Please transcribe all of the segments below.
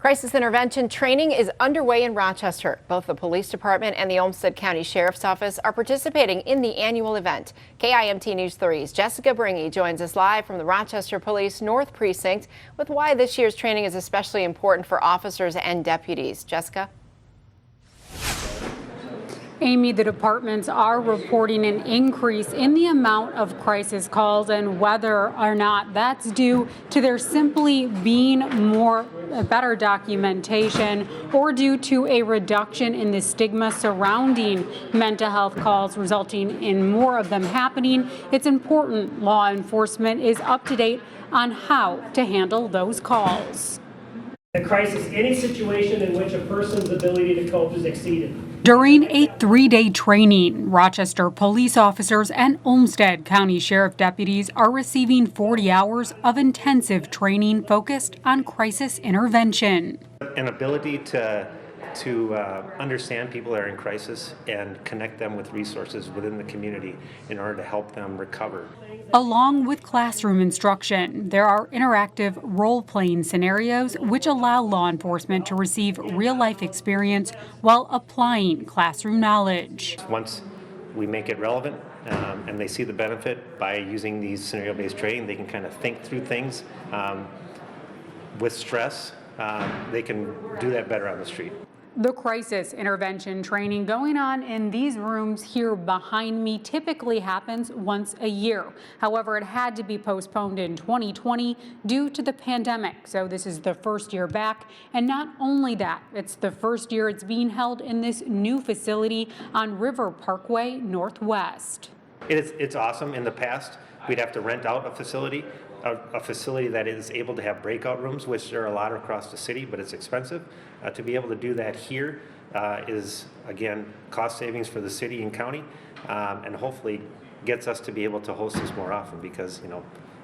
Crisis intervention training is underway in Rochester. Both the police department and the Olmsted County Sheriff's Office are participating in the annual event. KIMT News 3's Jessica Bringy joins us live from the Rochester Police North Precinct with why this year's training is especially important for officers and deputies. Jessica? Amy, the departments are reporting an increase in the amount of crisis calls, and whether or not that's due to there simply being better documentation or due to a reduction in the stigma surrounding mental health calls, resulting in more of them happening, it's important law enforcement is up to date on how to handle those calls. The crisis, any situation in which a person's ability to cope is exceeded. During a 3-day training, Rochester police officers and Olmsted County Sheriff deputies are receiving 40 hours of intensive training focused on crisis intervention. An ability to understand people that are in crisis and connect them with resources within the community in order to help them recover. Along with classroom instruction, there are interactive role-playing scenarios which allow law enforcement to receive real-life experience while applying classroom knowledge. Once we make it relevant and they see the benefit by using these scenario-based training, they can kind of think through things with stress. They can do that better on the street. The crisis intervention training going on in these rooms here behind me typically happens once a year. However, it had to be postponed in 2020 due to the pandemic. So this is the first year back. And not only that, it's the first year it's being held in this new facility on River Parkway Northwest. It's awesome. In the past, we'd have to rent out a facility that is able to have breakout rooms, which there are a lot across the city, but it's expensive. To be able to do that here is, again, cost savings for the city and county, and hopefully gets us to be able to host this more often because,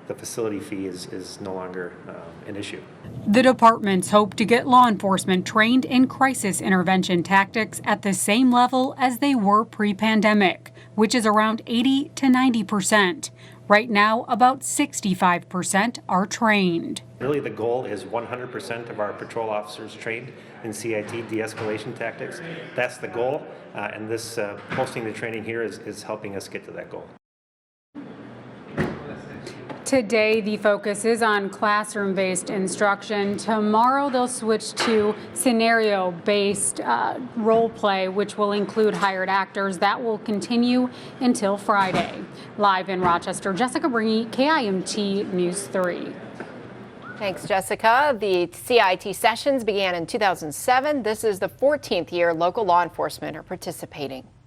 the facility fee is no longer an issue. The departments hope to get law enforcement trained in crisis intervention tactics at the same level as they were pre-pandemic, which is around 80 to 90%. Right now, about 65% are trained. Really, the goal is 100% of our patrol officers trained in CIT de-escalation tactics. That's the goal, and this hosting the training here is helping us get to that goal. Today, the focus is on classroom-based instruction. Tomorrow, they'll switch to scenario-based role play, which will include hired actors. That will continue until Friday. Live in Rochester, Jessica Bringy, KIMT News 3. Thanks, Jessica. The CIT sessions began in 2007. This is the 14th year local law enforcement are participating.